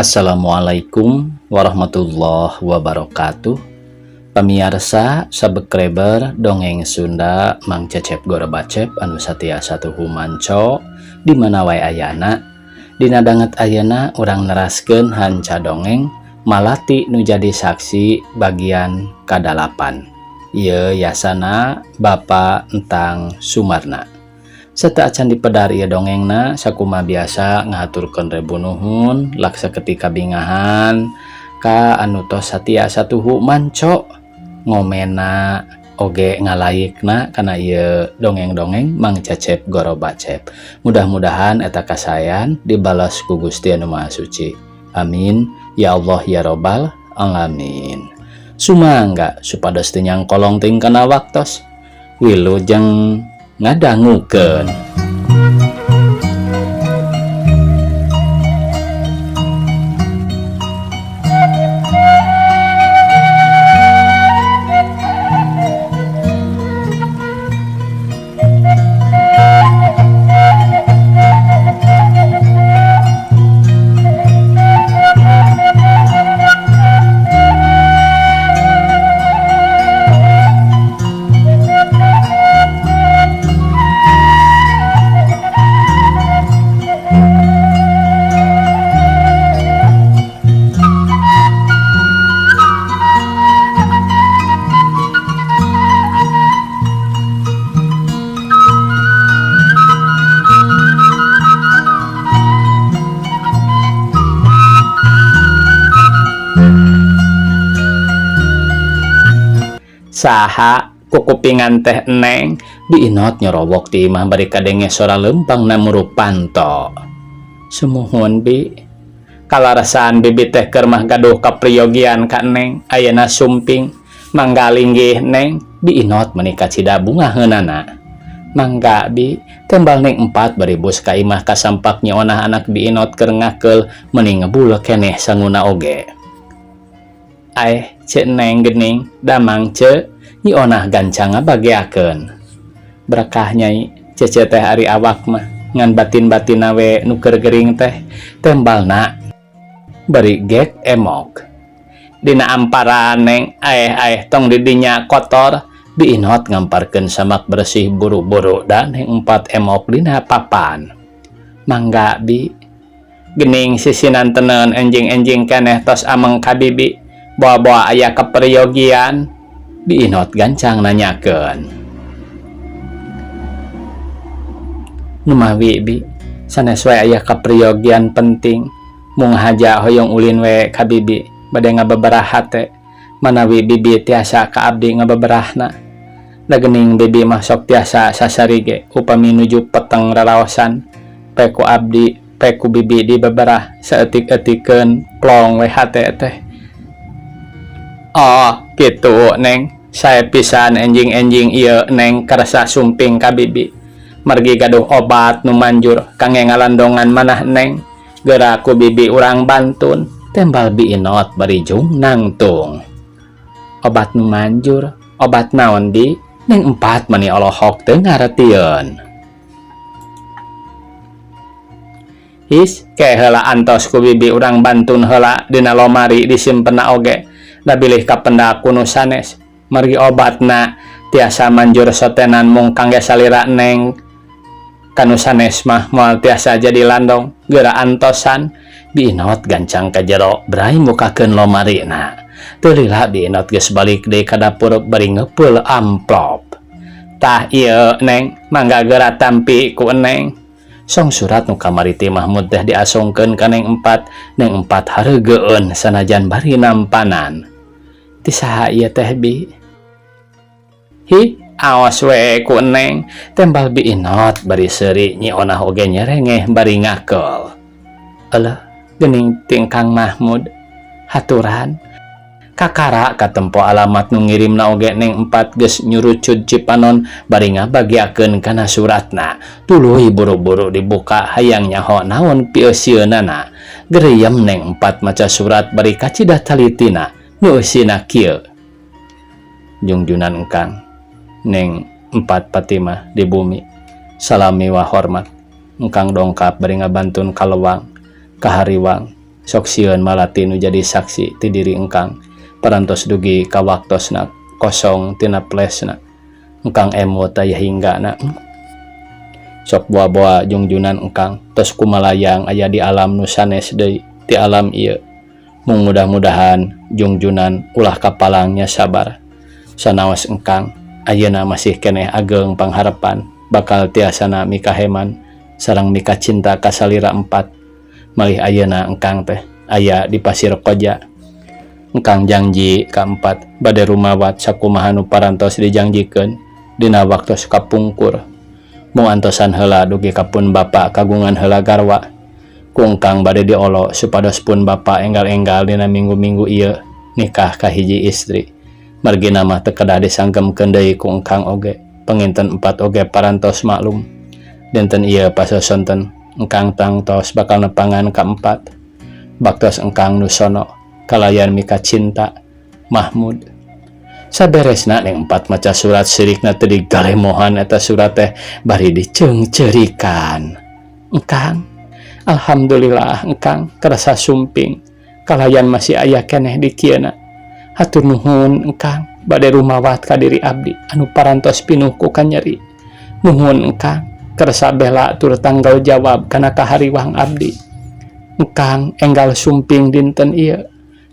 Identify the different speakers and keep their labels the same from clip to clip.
Speaker 1: Assalamualaikum warahmatullahi wabarakatuh. Pamirsa sabekreber dongeng Sunda Mang Cecep Gorobacep anu satiasa tuhu manco di mana wae ayana. Dina danget ayana urang neraskeun hanca dongeng Malati nu jadi saksi bagian kadalapan. Ieu yasana Bapak Entang Sumarna. Seta acan dipedar ieu dongengna sakuma biasa ngahaturkeun rebu nuhun laksa ketika bingahan ka anu tos satiasa tuhu manco ngomena oge ngalaikna kana ieu dongeng-dongeng Mang Cecep Gorobacep. Mudah-mudahan eta kasayan dibalas ku Gusti Anu Maha Suci. Amin ya Allah ya Robbal alamin. Sumangga supados teu nyangkolong ting kana waktos wilujeng ngadangukeun. Saha kukupingan teh Eneng diinot nyerobok ti imah bari kadenge sora lempang na murupanto. Sumuhun bi kalarasan bibi teh keur mah gaduh kapriyogian ka Eneng ayeuna sumping manggalinggih Neng diinot menika cida bunga heunana. Mangga bi tembal Neng 4 bari bus ka imah kasampak nyeonah anak diinot keur ngakeul meni ngebul keneh sanguna oge. Cek Neng gening damang cek nyi onah gancang ngabageakeun berkah nyai cece teh ari awak mah ngan batin-batin we nu keur gering teh tembalna bari gek emok dina amparan Neng tong didinya kotor diinot ngamparkeun samak bersih buru-buru dan Neng 4 emok dina papan. Mangga bi gening sisinan tenen enjing-enjing keneh tos ameng ka bibi bawa-bawa aya kaperyogian diinot gancang nanyakeun. Numawi bi sanes wae aya kaperyogian penting mung haja hoyong ulin we ka bibi bade ngabeberah teh manawi bibi tiasa ka abdi ngabeberahna. Da geuning bibi mah sok tiasa sasarige upami nuju peteng raraosan peku abdi peku bibi dibeberah saeutik-eutikeun plong we hate teh. Oh gitu Neng, saya pisan enjing-enjing iya Neng karasa sumping ka bibi margi gaduh obat nu manjur kangge ngalandongan manah Neng geura ku bibi urang bantun tembal biinot bari jung nangtung. Obat nu manjur obat naon bi Neng 4 mani olohok teu ngaretieun. His ke heula antos ku bibi urang bantun heula dina lomari disimpenna oge da bilih ka pendaku nu sanes margi obatna tiasa manjur sotenan mung kangge salira Neng kanu sanes mah moal tiasa jadi landong geura antosan biinot gancang ka jero brai mukakeun lomarina teu lila biinot geus balik deui ka dapur bari ngeupeul amplop. Tah ieu Neng mangga geura tampi ku Neng song surat nu kamari ti Mahmud teh diasongkeun ka Neng 4. Neng 4 hareugeun sanajan bari nampanan. Ti saha ieu teh bi? Hi aos we ku Neng tembal biinot bari seuri nyi onah oge nyerengeh bari ngakeul. Eueuh geuning tingkang Mahmud haturan kakara katempo alamat nu ngirimna oge Neng 4 geus nyurucud Cipanon bari ngabagiakeun kana suratna. Tuluy buru-buru dibuka hayang nyaho naon pieusieunana. Geriem Neng 4 maca surat bari kacida talitina nu eusina kieu. Jungjunan engkang Neng 4 Patimah di bumi salami wa hormat engkang dongkap bari ngabantun kalewang kahariwang sok sieun malati nu jadi saksi ti diri engkang parantos dugi ka waktosna kosong tina plesna engkang emot aya hinggana sok boa-boa jungjunan engkang tos kumalayang aya di alam nu sanes deui ti alam ieu mung mudah-mudahan jungjunan ulah kapalangnya sabar sanaos engkang ayeuna masih keneh ageng pangharapan bakal tiasana mikaheman sareng mika cinta ka salira 4 malih ayeuna engkang teh aya di Pasir Koja engkang janji ka-4 bade rumawat sakumaha nu parantos dijanjikeun dina waktos kapungkur mung antosan heula dugi kapun bapa kagungan heula garwa ku engkang bade diolo supados pun bapa enggal-enggal dina minggu-minggu ieu nikah ka hiji istri margina mah teu kedah disanggemkeun deui ku engkang oge penginten 4 oge parantos maklum dinten ieu pasosonten engkang tangtos bakal nepangan ka-4 baktos engkang nusono kalayan mika cinta Mahmud saberesna ning 4 maca surat sirikna teu digalemohan eta surat teh bari diceungceurikan engkang alhamdulillah engkang kerasa sumping kalayan masih aya keneh di kieuna hatur nuhun engkang bade rumawat ka diri abdi anu parantos pinuh ku kanyeri nuhun engkang kerasa bela tur tanggung jawab kana kahariwang abdi engkang enggal sumping dinten ieu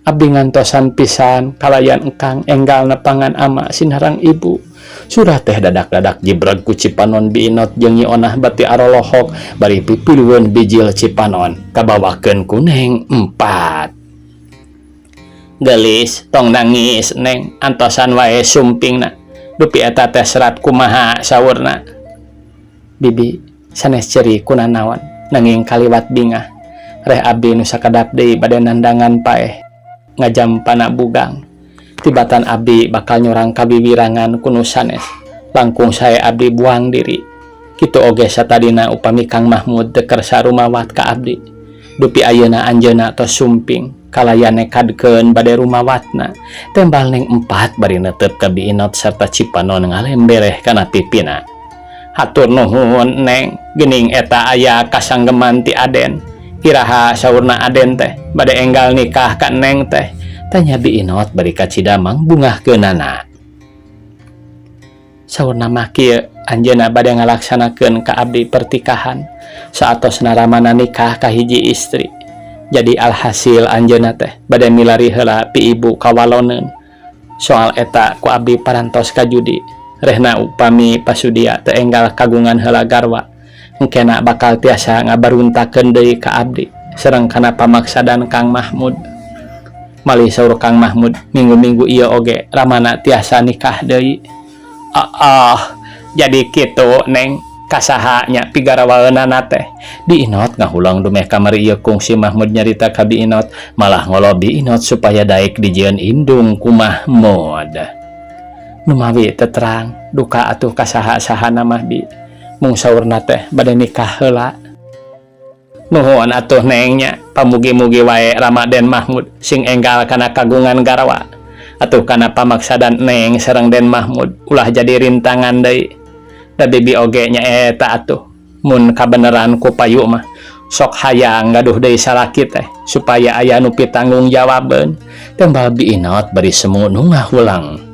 Speaker 1: abdi ngantosan pisan kalayan engkang enggal nepangan ama sinarang ibu surat teh dadak-dadak jibrag ku Cipanon Biinot jeung Nyi Onah bati arolohok bari pipilueun bijil Cipanon kabawakeun ku Neng 4 gelis tong nangis Neng antosan wae sumpingna dupi eta teh serat kumaha saurna bibi sanes ceuri kunanaon nanging kaliwat bingah reh abdi nu sakadap deui bade nandangan paeh ngajam panak bugang tibatan abdi bakal nyorang kabibirangan kuno sanes langkung saya abdi buang diri kitu oge satadina upami Kang Mahmud teu kersa rumawat ka abdi dupi ayeuna anjeunna tos sumping kalayan nekadkeun bade rumawatna tembal Neng 4 bari neuteup ka Biinot sarta Cipanon ngalembereh kana pipina hatur nuhun Neng geuning eta aya kasanggeman ti Aden iraha saurna Aden teh bade enggal nikah ka Neng teh tanya Biinot bari ka Cidamang bungahkeunana saurna mah kieu anjeunna bade ngalaksanakeun ka abdi pertikahan saatosna ramana nikah ka hiji istri jadi alhasil anjeunna teh bade milari heula pi ibu kawaloneun soal eta ku abdi parantos ka judi rehna upami pasudia teu enggal kagungan heula garwa engkena bakal tiasa ngabaruntakeun deui ka abdi sareng kana pamaksadan Kang Mahmud malih saur Kang Mahmud minggu-minggu ieu oge ramana tiasa nikah deui jadi kitu Neng kasaha nya pigarawaeunana teh Biinot ngahulang dumeh kamari ieu kungsi Mahmud nyarita ka Biinot malah ngolo Biinot supaya daek dijieun indung ku Mahmud nu mawi teu terang duka atuh kasaha-sahana mah Bi mung saurna teh bade nikah heula nuhun atuh Neng nya pamugi-mugi wae Ramaden Mahmud sing enggal kana kagungan garwa atuh kana pamaksadan Neng sareng Den Mahmud ulah jadi rintangan deui da bibi oge nya eta atuh mun kabeneran ku payu mah sok hayang gaduh deui salaki teh supaya aya nu pitanggung jawabeun tembal Biinot bari semu nu ngahulang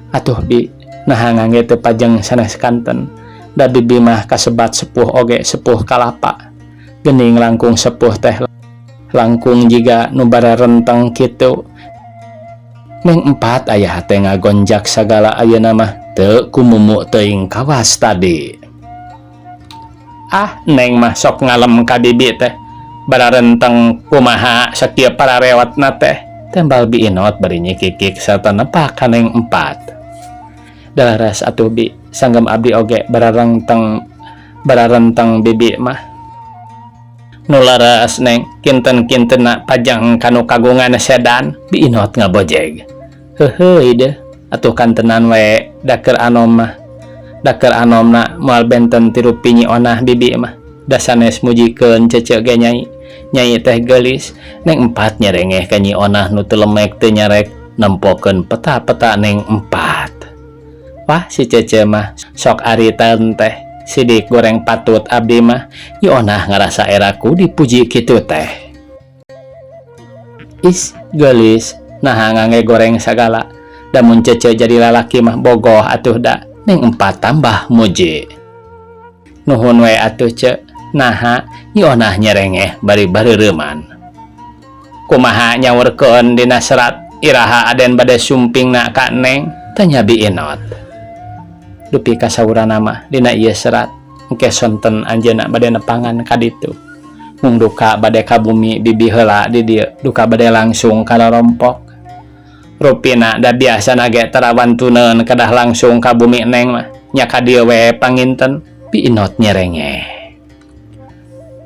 Speaker 1: atuh Bi naha ngangge teu pajeng sanes kanten da bibi mah kasebat sepuh oge sepuh kalapa geuning langkung sepuh teh langkung jiga nu bara renteng kitu Neng 4 aya teh ngagonjak sagala ayeuna mah teu kumumu teuing kawas tadi Neng mah sok ngalem ka bibi teh bara renteng kumaha sakieu pararewatna teh tembal Biinot bari nyikikik sarta nepak ka Neng 4 dalaras atuh Bi sanggem abdi oge bararenteng bibi mah nu laras Neng kinten-kintenna pajang kanu kagungan sedan Biinot ngabojeg heuheuy deh atuh kantenan we daker anomna moal benten tirupi Nyi Onah bibi mah da sanes mujikeun cece ge nyai teh geulis Neng 4 nyerengeh ka Nyi Onah nu teu lemek teu nyarek nempokeun peta-peta Neng 4 wah si cece mah sok ari teh sidik goreng patut abdi mah Nyi Onah ngarasa eraku dipuji kitu teh Is gelis nah ngange goreng sagala, da mun cece jadi lalaki mah bogoh atuh da, neng 4 tambah muji. Nuhun we atuh ce, naha nyonah nyerengeh bari bareureman. Kumaha nyaurkeun dina serat iraha aden bade sumpingna ka neng, tanya Bi Inot. Dupi kasaurana mah dina ieu serat engke sonten anjeunna bade nepangan ka ditu. Mung duka bade ka bumi bibi heula di dieu, duka bade langsung ka rompok. Rupina da biasana ge tarawantuneun kedah langsung ka bumi neng mah, nya ka dieu we panginten Bi Inot nyerengeh.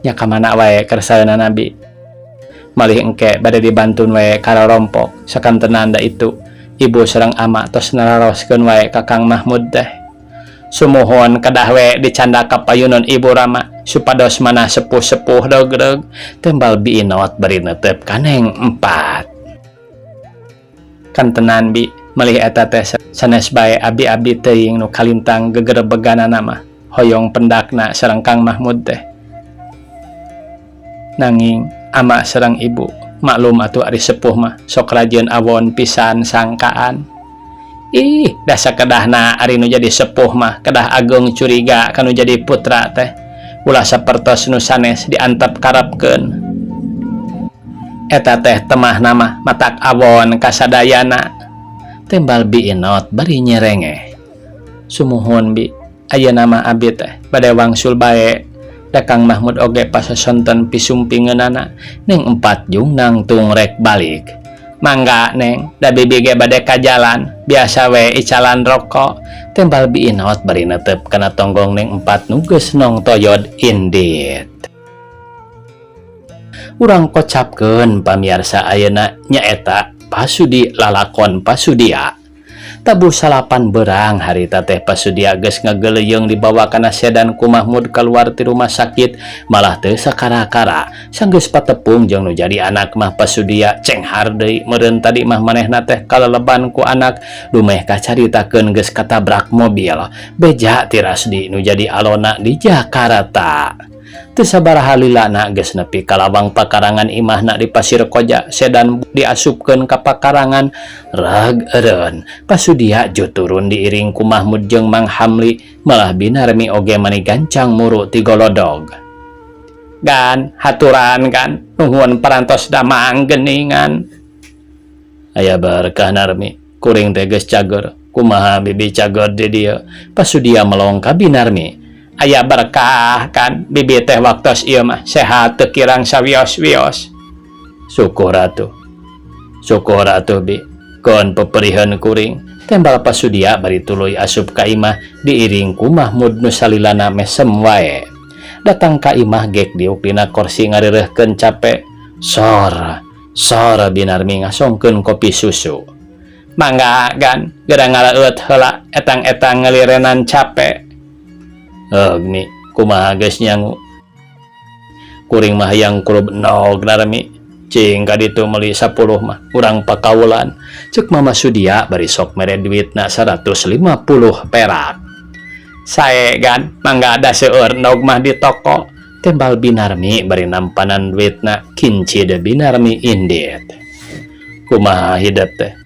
Speaker 1: Nya ka mana wae kersaeuna Nabi. Malih engke bade dibantun wae ka rompok, sakantenan da itu ibu sareng ama tos nararoskeun wae ka Kang Mahmud teh. Sumuhun kedah we dicanda ka payunan ibu Rama supados manah sepuh-sepuh dog-dog tembal Bi Inot bari neuteup ka neng 4. Kantenan Bi, malih eta teh sanes bae abi-abi teuing nu kalintang gegerebeganana mah hoyong pendakna sareng Kang Mahmud teh. Nanging ama sareng ibu maklum atuh ari sepuh mah sok rajieun awon pisan sangkaan. Ih, da sakedahna ari nu jadi sepuh mah kedah agung curiga kanu jadi putra teh. Ulah sapertos nu sanes diantep karepkeun. Eta teh temah nama matak awon kasadayana. Tembal Bi Inot bari nyerengeh. Sumuhun Bi, ayeuna mah abi teh bade wangsul bae da Kang Mahmud oge pasasonten pisumpingeunana neng 4 jung nangtung rek balik. Mangga neng, da bibi ge bade ka jalan, biasa we icalan rokok. Tembal Bi Inot bari neuteup kana tonggong neng 4 nu geus nong toyod indit. Urang kocapkeun pamirsa ayeuna nyaeta pasudi lalakon pasudia. Tabuh salapan berang harita teh pasudia geus ngageleyeung dibawa kana sedan ku Mahmud keluar ti rumah sakit, malah teu sakara-kara sanggeus patepung jeung nu jadi anak mah pasudia cenghar deui meureun tadi mah manehna teh kaleleban ku anak lumeh kacaritakeun geus katabrak mobil beja ti Rasdi nu jadi alona di Jakarta. Teu sabaraha lilana geus nepi ka lawang pakarangan imahna di Pasir Koja, sedan diasupkeun ka pakarangan rag eureun. Pasudia ju turun diiring ku Mahmud jeung Mang Hamli, malah binarmi oge mani gancang muru ti golodog. Gan haturan kan nuhun parantos da maang geuningan. Aya berkah Narmi, kuring teh geus cager. Kumaha bibi cager di dieu? Pasudia melong ka binarmi. Aya berkah kan bibi teh waktos ieu mah sehat teu kirang sawios-wios. Syukur atuh Bi, kon peperiheun kuring. Tembal pasudia bari tuluy asup ka imah diiring ku Mahmud nu salilana mesem wae. Datang ka imah gek diuk dina kursi ngareureuhkeun capek. Sor binarmi ngasongkeun kopi susu. Mangga gan geura ngalaeut heula etang-etang ngalirenan capek. Agni, kumaha geus nyangu. Kuring mah hayang kulub nog Narmi. Cing ka ditu meuli 10 mah urang pakawulan. Ceuk Mama Sudia bari sok mere duitna 150 perak. Sae gan, mangga ada seueur nog mah di toko. Tembal Binarmi bari nampanan duitna kinci de Binarmi indit. Kumaha hidup teh?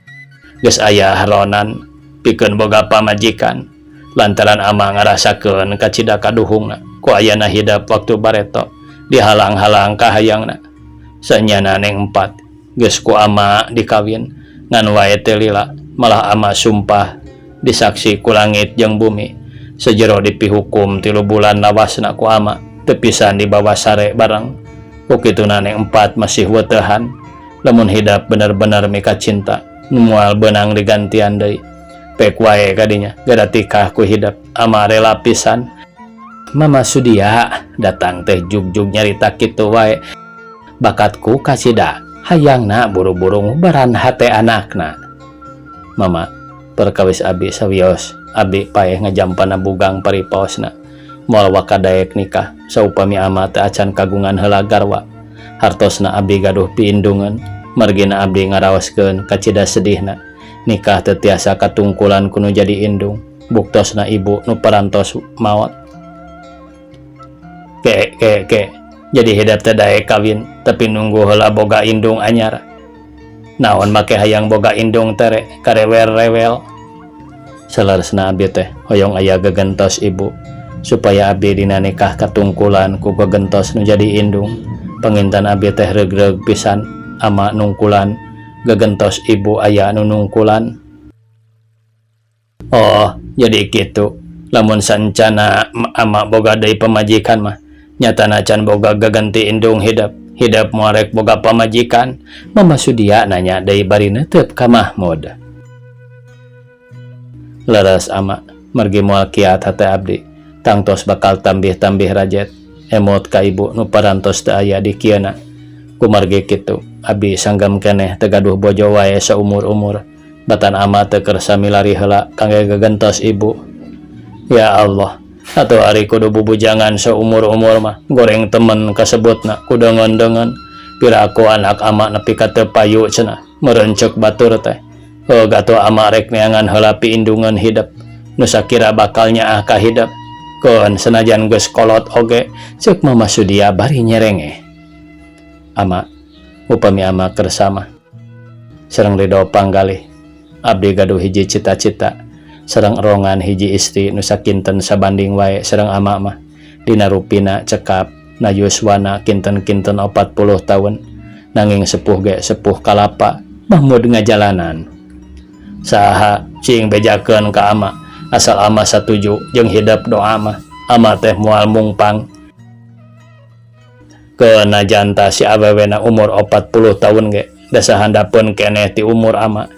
Speaker 1: Geus aya haronan pikeun boga pamajikan. Lantaran ama ngarasakeun kacida kaduhungna ku ayana hidup waktu bareto dihalang-halang kahayangna. Sanyana neng 4 geus ku ama dikawin ngan wae teu lila, malah ama sumpah disaksi ku langit jeung bumi sejero dipihukum 3 bulan lawasna ku ama teu pisan dibawa sare bareng. Kukituna neng 4 masih weutehan lamun hidup bener-bener mika cinta nu moal beunang digantian deui. Pek wae kadinya gada tikah ku hidup ama rela pisan. Mama Sudia datang teh jugjug nyarita kitu wae. Bakatku kasida hayangna buru-buru ngubaran hate anakna. Mama perkawis abi sawios abi paeh ngajampana bugang paripaosna moal wakadaek nikah saupami ama teu acan kagungan heula garwa. Hartosna abi gaduh piindungan margina abdi ngaraoskeun kacida sedihna nikah teu tiasa katungkulan kuno jadi indung buktosna ibu nu parantos maot. Ke jadi hidup teh daek kawin tapi nunggu heula boga indung anyar. Naon make hayang boga indung tere karewel-rewel. Salaresna abdi teh hoyong aya gagentos ibu supaya abdi dina nikah katungkulan ku gagentos nu jadi indung. Pengintan abdi teh regreg pisan ama nungkulan gagentos ibu aya nu nungkulan. Oh, jadi gitu. Lamun sancana ama boga deui pamajikan mah nyatana can boga gaganti indung hidup muarek boga pamajikan. Mama Sudia nanya deui bari neuteup ka Mahmud. Leres ama mergi moal kiat hate abdi tangtos bakal tambih-tambih rajet emot ka ibu nu parantos teu aya di kieuna. Kumargi kitu abdi sanggam keneh teu gaduh bojo wae saumur-umur. Batan ama teu keur samilari heula kangge gagentos ibu. Ya Allah, atuh ari kudu bubujangan saumur-umur mah goreng temen kasebutna kudu ngondengan. Piraku anak ama nepi ka teu payu cenah merencek batur teh. Gato ama rek neangan heula piindungan hidup nu sakira bakal nyaah ka hidup. Keun senajan geus kolot oge ceuk Mama Sudia bari nyerenge. Ama, upami ama kersama sareng ridho panggalih abdi gaduh hiji cita-cita sareng erongan hiji istri nu sakinten sabanding wae sareng ama mah dina rupina cekap na yuswana kinten-kinten 40 tahun nanging sepuh ge sepuh kalapa Mahmud ngajalanan. Saha cing bejakeun ka ama asal ama satuju jeung hidup doa mah ama teh moal mungpang. Keuna janta si awewena umur 40 tahun ge dasa handapeun keneh ti umur ama.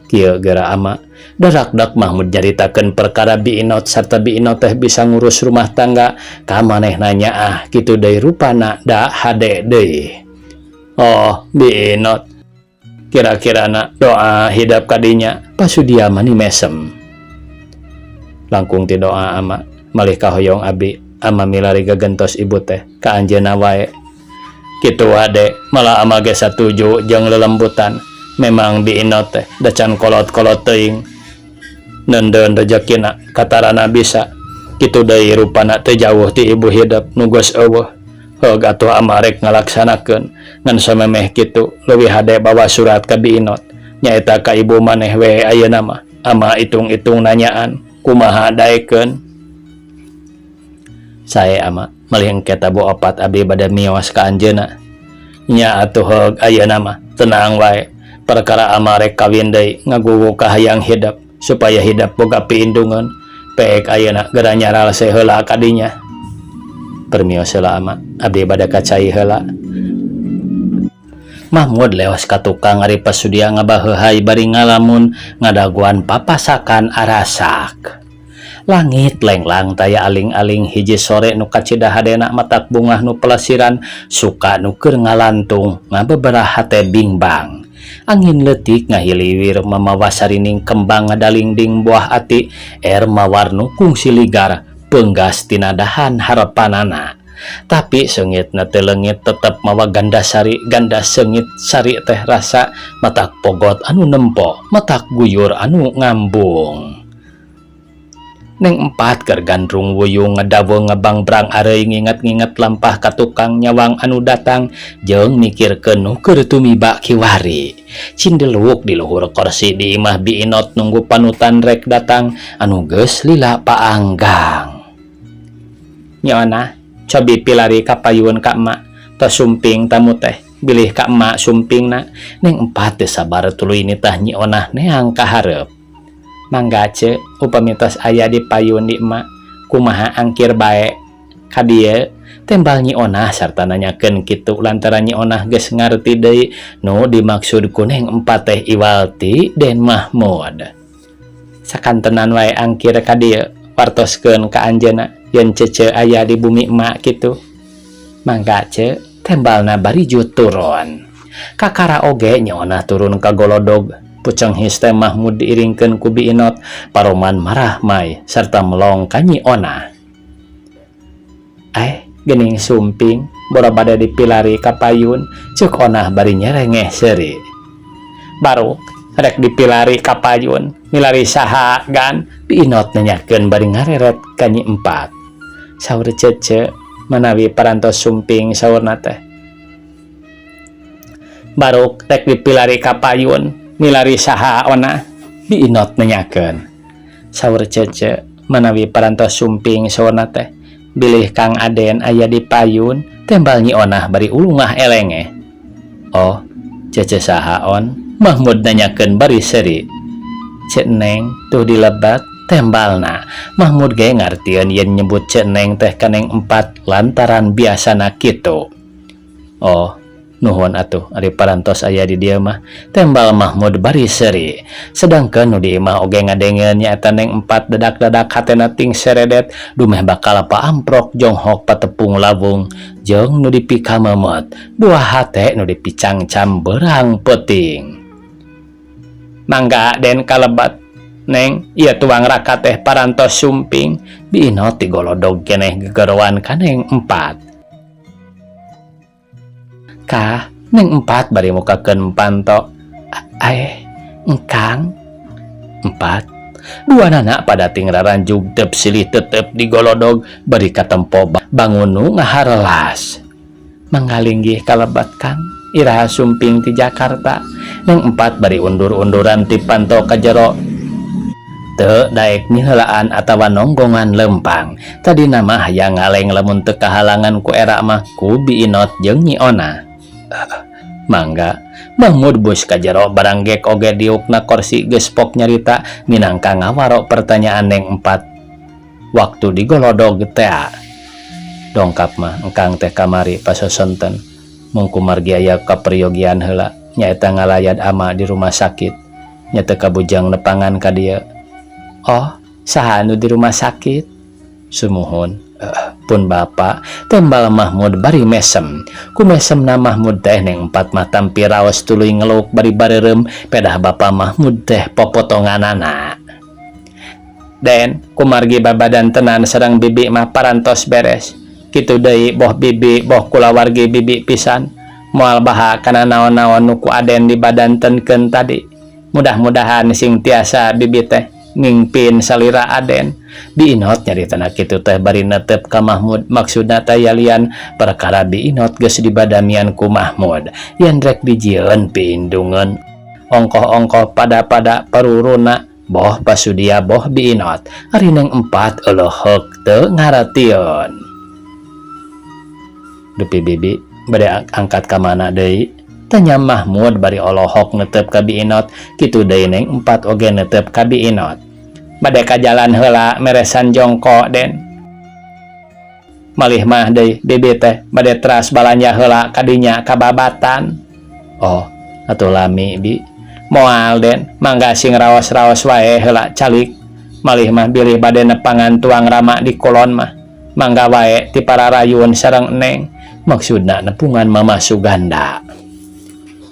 Speaker 1: Kieu geura ama darakdak Mahmud nyaritakeun perkara Biinot sarta Biinot teh bisa ngurus rumah tangga ka manehna nyaah kitu deui rupana da hade deui. Oh, Biinot kira-kirana doa hidup kadinya pasudia mani mesem. Langkung ti doa ama malih ka hoyong abi ama milari gagentos ibu teh ka anjeunna wae. Kitu ade malah ama ge satuju jeung lelembutan. Memang Biinot teh da can kolot-kolot teuing. Nendeun rezekina katarana bisa kitu deui rupana teu jauh ti ibu hidup nu geus eueuh. Heug atuh ama rek ngalaksanakeun ngan samemeh kitu leuwih hade bawa surat ka Biinot nyaeta ka ibu maneh we ayeuna mah ama itung-itung nanyaan kumaha daekeun. Sae ama malih engke tabu opat abdi bade mioos ka anjeunna. Nya atuh heug ayeuna mah tenang wae. Perkara ama rek kawin deui ngagugu ka hayang hidup supaya hidup boga piindungan peek ayeuna geura nyaralse heula ka dinya. Permios heula ama abdi bade kacai heula. Mahmud leos ka tukang ari pasudia ngabaheuhai bari ngalamun ngadaguan papasakan arasak. Langit lenglang taya aling-aling hiji sore nu kacida hadena matak bungah nu pelesiran suka nu keur ngalantung ngabeberaha teh bingbang. Angin leutik ngahiliwir mamawa sarining kembang ngadalingding buah ati mawarnu kungsi ligar peunggas tina dahan harepanana. Tapi seungitna teh leungit tetep mawa ganda seungit sari teh rasa matak pogot anu nempo matak guyur anu ngambung. Neng empat keur gandrung wuyung ngadaweung ngabangbrang areuy nginget-nginget lampah ka tukang nyawang anu datang jeung mikirkeun nu keur tumiba kiwari. Cindeluk di luhur kursi di imah Biinot nunggu panutan rek datang anu geus lila paanggang. Nyona cobi pilari ka payun ka emak tos sumping tamu teh bilih ka emak sumpingna. Neng empat teu sabar tuluy nitah Nyi Onah neang ka hareup. Mangga ce upami tos aya di payun di emak kumaha angkir bae ka dieu. Tembal Nyi Onah sarta nanyakeun kitu lantaran Nyi Onah geus ngarti deui nu dimaksud ku Neng empat teh Iwalti Den Mahmud. Sakantenan wae angkir ka dieu wartoskeun ka anjeunna yen cece aya di bumi emak kitu. Mangga ce tembalna bari juturun. Kakara oge Nyi Onah turun ka golodog. Puceng his teh Mahmud diiringkeun ku Biinot paroman marah mai sarta melong ka Nyi Onah. Geuning sumping bora bade dipilari ka payun ceuk Onah bari nyerengeh seuri. Baru rek dipilari ka payun milari saha gan Biinot nanyakeun bari ngareret ka Nyi Empat. Saur cece manawi parantos sumping saurna teh. baru tek dipilari ka payun milari saha ona Biinot nanyakeun saur Cece manawi parantos sumping saurna teh bilih Kang Aden aya di payun tembal Nyi Onah bari ulungah elenge. Oh Cece sahaon Mahmud nanyakeun bari seri. Cek Neng tuh dilebat tembalna Mahmud ge ngartieun yen nyebut Cek Neng teh kaneng 4 lantaran biasana kitu. Oh nuhun atuh ari parantos aya di dieu mah tembal Mahmud bari seri. Sedangkeun nu di imah oge ngadengeun nyaeta Neng 4 dadak-dadak hatena ting seredet dumeh bakal paamprok jonghok patepung lawung jeung nu dipika memot buah hate nu dipicang camberang peuting. Mangga Den kalebat Neng ieu tuang raka teh parantos sumping Biinot digolodog keneh gegerowan kaneng 4. Kah Neng 4 bari mukakeun panto. Engkang 4 duanana pada ting raranjug tep silih tetep digolodog bari katempo bangun nu ngaharelas. Manggalinggih kalebat Kang iraha sumping ti Jakarta. Neng 4 bari undur-unduran ti panto ka jero teu daek miheulaan atawa nonggongan lempang. Tadi nama hayang ngaleng lamun teu kahalangan ku era mah ku Biinot jeung Nyi Onah. Mangga Mahmud bus ka jero barang gek oge diukna kursi geus pok nyarita minangka ngawaro pertanyaan Neng 4 waktu digolodog teh. Dongkap mah engkang teh kamari pasosonten mung kumargi aya kaperyogian heula nyaeta ngalayad ama di rumah sakit nya teu kabujang nepangan ka dieu. Oh saha nu di rumah sakit? Sumuhun. Pun Bapak tembal Mahmud bari mesem. Ku mesemna Mahmud teh Neng 4 mah tampi raos tuluy ngeluk bari bareureum pedah Bapak Mahmud teh popotonganana. Den kumargi babadan tenan sareng bibi mah parantos beres. Kitu deui boh bibi boh kulawargi bibi pisan moal baha kana naon-naon nu ku Aden dibadantenkeun tadi. Mudah-mudahan sing tiasa bibi teh ngingpin salira Aden. Biinot nyaritana kitu teh bari netep ka Mahmud maksudna teh yalian perkara Biinot geus dibadamian ku Mahmud yen rek dijieun piindungeun ongkoh-ongkoh pada peruruna boh pasudia boh Biinot ari Neng 4 eueuheuk teu ngaratieun. Dupi bibi bade angkat ka mana deui tanya Mahmud bari olohok netep ka Biinot kitu deui Neng 4 oge netep ka Biinot. Bade ka jalan heula meresan jongko Den. Malih mah deui bibi teh bade teras balanja heula kadinya ka babatan. Oh atuh lami Bi moal Den mangga sing raos-raos wae heula calik. Malih mah bilih bade nepangan tuang rama di kulon mah mangga wae ti para rayun sareng Neng maksudna nepungan Mama Suganda.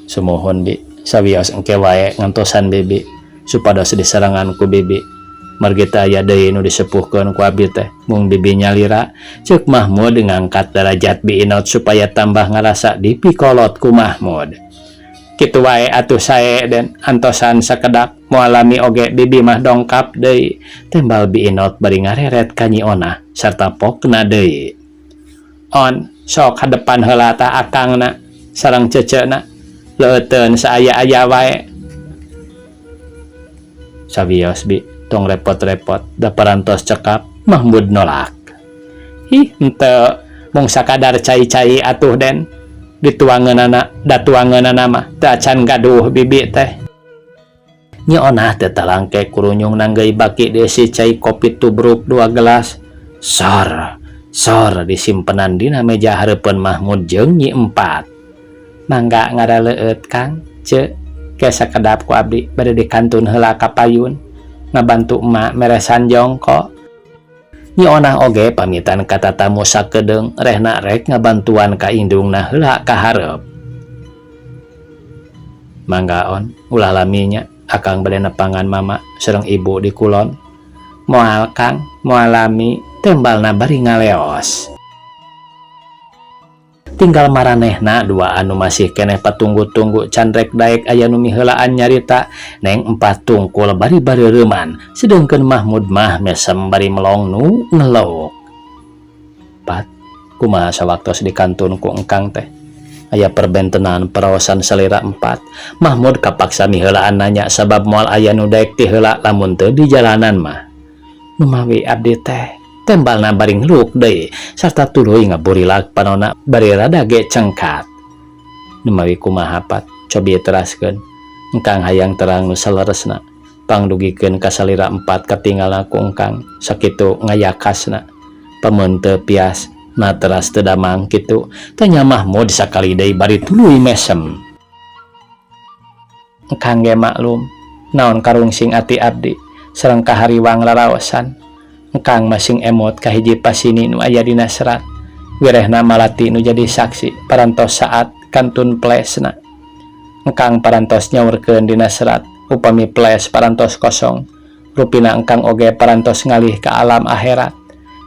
Speaker 1: Sumuhun Bi sawios engke wae ngantosan bibi supados diserangan ku bibi. Margi teh aya deui nu disepuhkeun ku abi teh mung bibi nyalira ceuk Mahmud ngangkat derajat Biinot supaya tambah ngarasa dipikolot ku Mahmud. Kitu wae atuh sae Den antosan sakedak moalami oge bibi mah dongkap deui tembal Biinot bari ngareret ka Nyi Onah sarta pokna deui. On sok hadepan heula tah akangna sareng ceceuna leuteun saaya-aya wae. Sawios Bi tong repot-repot da parantos cekap Mahmud nolak. Henteu mung sakadar cai-cai atuh Den dituangeunana da tuangeunana mah teu acan gaduh bibi teh. Nyi Onah teh talangke kurunyung nanggeui baki desi cai kopi tubruk 2 gelas. Sor disimpenan dina meja hareupeun Mahmud jeung Nyi 4. Mangga ngaraleueut Kang ceuk ke sakedap ku abdi bade dikantun heula ka payun ngabantu emak meresan jongko. Nyi Onah oge pamitan kata tamu sakedeung rehna rek ngabantuan ka indungna heula ka hareup. Mangga on ulah laminya akang bade nepangan mama sareng ibu di kulon. Moal Kang moal lami tembalna bari ngaleos. Tinggal maranehna 2 anu masih keneh patunggu-tunggu can rek daek aya nu miheulaan nyarita. Neng 4 tungkul bari bareureman sedengkeun Mahmud mah mesem bari melong nu ngelok. Pat kumaha sawaktos dikantun ku engkang teh? aya perbentenan perawasan salira 4. Mahmud kapaksa miheulaan nanya sabab moal aya nu daek ti heula lamun teu di jalanan mah. Numawi abdi teh tembalna bari ngluk deui sarta tuluy ngaburilag panonna bari rada ge cengkat. Numawi kumaha Pat, cobi teraskeun. Engkang hayang terang nu saleresna. Pangdugikeun ka salira 4 katinggalna ku engkang sakitu ngayakasna. Pamun teu pias na teras teu damang kitu tanya Mahmud sakali deui bari tuluy mesem. Engkang ge maklum naon karungsing ati abdi sareng kahariwang laraosan. Engkang masing emot ka hiji pasini nu aya dina serat. Wirehna malati nu jadi saksi parantos saat kantun plesna. Engkang parantos nyaurkeun dina serat upami ples parantos kosong. Rupina engkang oge parantos ngalih ka alam akhirat.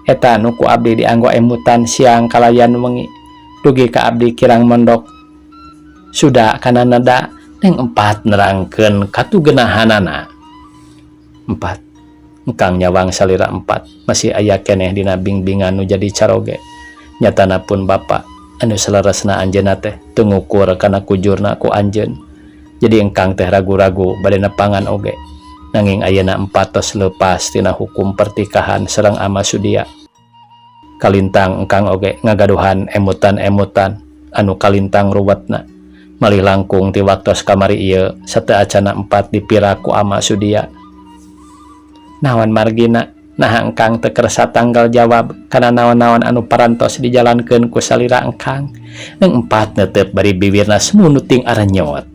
Speaker 1: Eta nu ku abdi dianggo emutan siang kalayan wengi. Dugi ka abdi kirang mondok suda kana neda neng 4 nerangkeun katugenahanana. 4. Engkang nyawang salira 4 masih aya keneh dina bingbingan nu jadi caroge. Nyatana pun bapa anu saleresna anjeunna teh teu ngukur kana kujurna ku anjeun. Jadi engkang teh ragu-ragu bade nepangan oge. Nanging ayeuna 4 tos leupas tina hukum pertikahan sareng ama Sudia. Kalintang engkang oge ngagaduhan emutan-emutan anu kalintang ruwetna. Malih langkung ti waktos kamari ieu sateu acana 4 dipira ku ama Sudia. Naon margina nah engkang teu kersa tanggal jawab kana naon-naon anu parantos dijalankeun ku salira engkang. Neng 4 neuteup bari bibirna semu nu ting arenyot.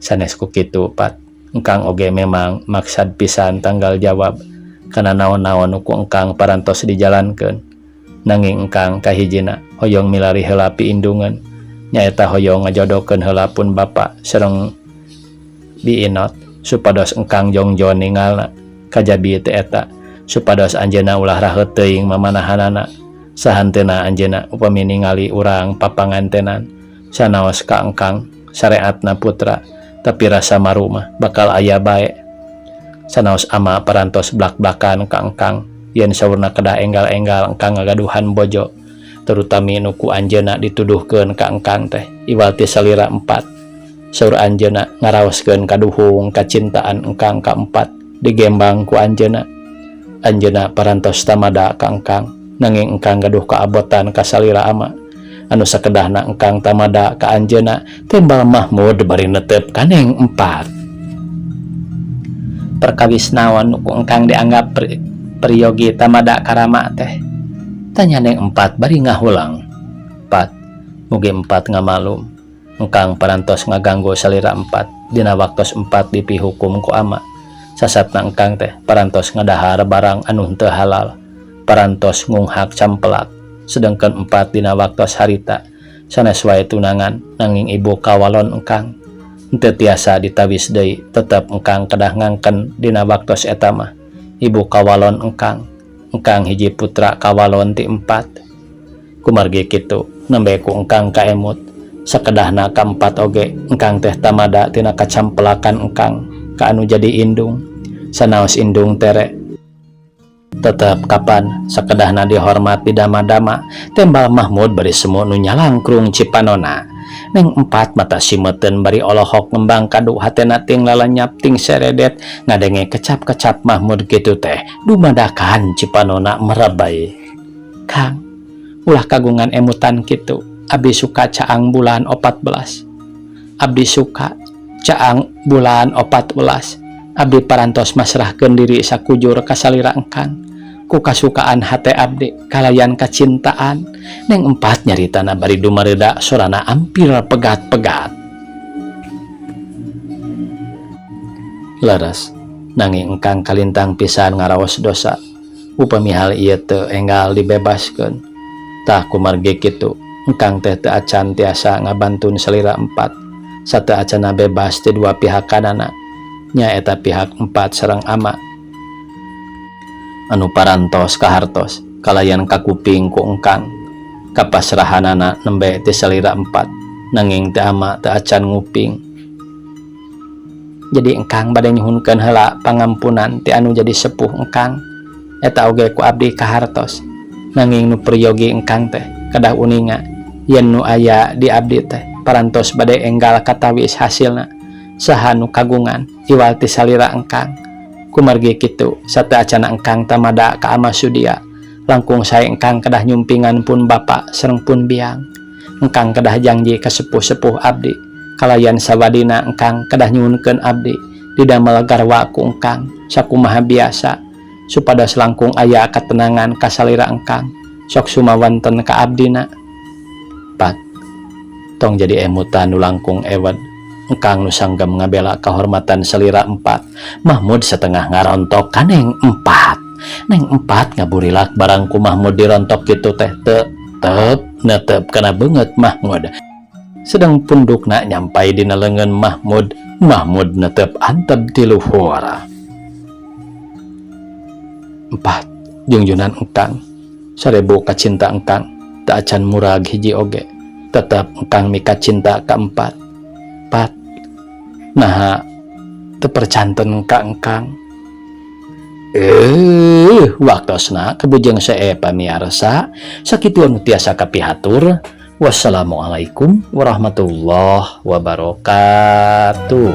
Speaker 1: Sanes ku kitu Pat, engkang oge memang maksad pisan tanggal jawab kana naon-naon nu ku engkang parantos dijalankeun. Nanging engkang kahijina hoyong milari heula piindungan nyaeta hoyong ngajodokeun heula pun bapa sareng diinot supados engkang jongjon ningalna kajabi teh eta supados anjeunna ulah raheut teuing mamanahanana sahanteuna anjeunna upami ningali urang papangantenan sanaos ka engkang sareatna putra tapi rasa maru mah bakal aya bae. Sanaos ama parantos blak-blakan ka engkang yen saurna kedah enggal-enggal engkang ngagaduhan bojo terutami nu ku anjeunna dituduhkeun ka engkang teh iwal ti salira 4. Saur anjeunna ngaraoskeun kaduhung kacintaan engkang ka 4 digembang ku anjeunna. Anjeunna parantos tamada ka engkang nanging engkang gaduh kaabotan ka salira ama anu sakedahna engkang tamada ka anjeunna tembal Mahmud bari neuteup kaneng 4. Perkawis naon nu ku engkang dianggap priyogi tamada karama teh tanya neng 4 bari ngahulang. 4 mugi 4 ngamalum engkang parantos ngaganggu salira 4 dina waktos 4 dipihukum ku ama. Sasatna engkang teh parantos ngadahar barang anu teu halal parantos ngunghak campelak sedangkan 4 dina waktos harita sanes wae tunangan nanging ibu kawalon engkang henteu tiasa ditawis deui tetep engkang kedah ngangken dina waktos eta mah ibu kawalon engkang hiji putra kawalon ti 4. Kumargi kitu nembe ku engkang kaemut sakedahna ka 4 oge engkang teh tamada tina kacampelakan engkang ka anu jadi indung sanaos indung tere tetep kapan sakedahna dihormat didama-dama tembal Mahmud bari semu nu nyalangkrung cipanona. Neng 4 mata simeuten bari olohok ngembang kadu hatena ting lalanyap ting seredet ngadenge kecap-kecap Mahmud kitu teh dumadakan cipanona merebay. Kang ulah kagungan emutan kitu abdi suka caang bulan 14. Abdi suka caang bulan 14 abdi parantos masrahkeun diri sakujur ka salira engkang ku kasukaan hate abdi kalayan kacintaan. Neng 4 nyaritana bari dumareda sorana ampir pegat-pegat. Leres nanging engkang kalintang pisan ngaraos dosa upami hal ieu teu enggal dibebaskeun. Tah kumargi kitu engkang teh teu acan tiasa ngabantun salira 4 sateu acana bebas ti dua pihakanana nyaeta pihak 4 sareng ama anu parantos kahartos kalayan kakuping ku engkang kapasrahanana nembe ti salira 4 nanging ti ama teu acan nguping. Jadi engkang bade nyuhunkeun heula pangampunan ti anu jadi sepuh engkang eta oge ku abdi kahartos nanging nu priyogi engkang teh kadah uninga yen nu aya di abdi teh parantos bade enggal katawis hasilna saha nu kagungan iwal ti salira engkang. Kumargi kitu sateacana engkang tamada ka ama Sudia langkung sae engkang kedah nyumpingan pun bapak sareng pun biang. Engkang kedah janji ka sepuh-sepuh abdi kalayan sawadina engkang kedah nyuhunkeun abdi didamel garwa ku engkang sakumaha biasa supados langkung aya katenangan ka salira engkang sok sumawanten ka abdina. Pat tong jadi emutan nu langkung ewed engkang nu sanggem ngabela kahormatan salira 4. Mahmud setengah ngarontok ka neng 4. Neng 4 ngaburilak barang ku Mahmud dirontok kitu teh tetep netep kana beungeut Mahmud. Sedang pundukna nyampai dina leungeun Mahmud netep antep ti luhur. 4. Junjunan engkang sarebu kacinta engkang teu acan murag hiji oge tetep engkang mika cinta ka 4. Nah, tepercanten ka engkang. Waktosna kabujeng sae pamiarsa sakitu anu tiasa kapihatur. Wassalamualaikum warahmatullahi wabarakatuh.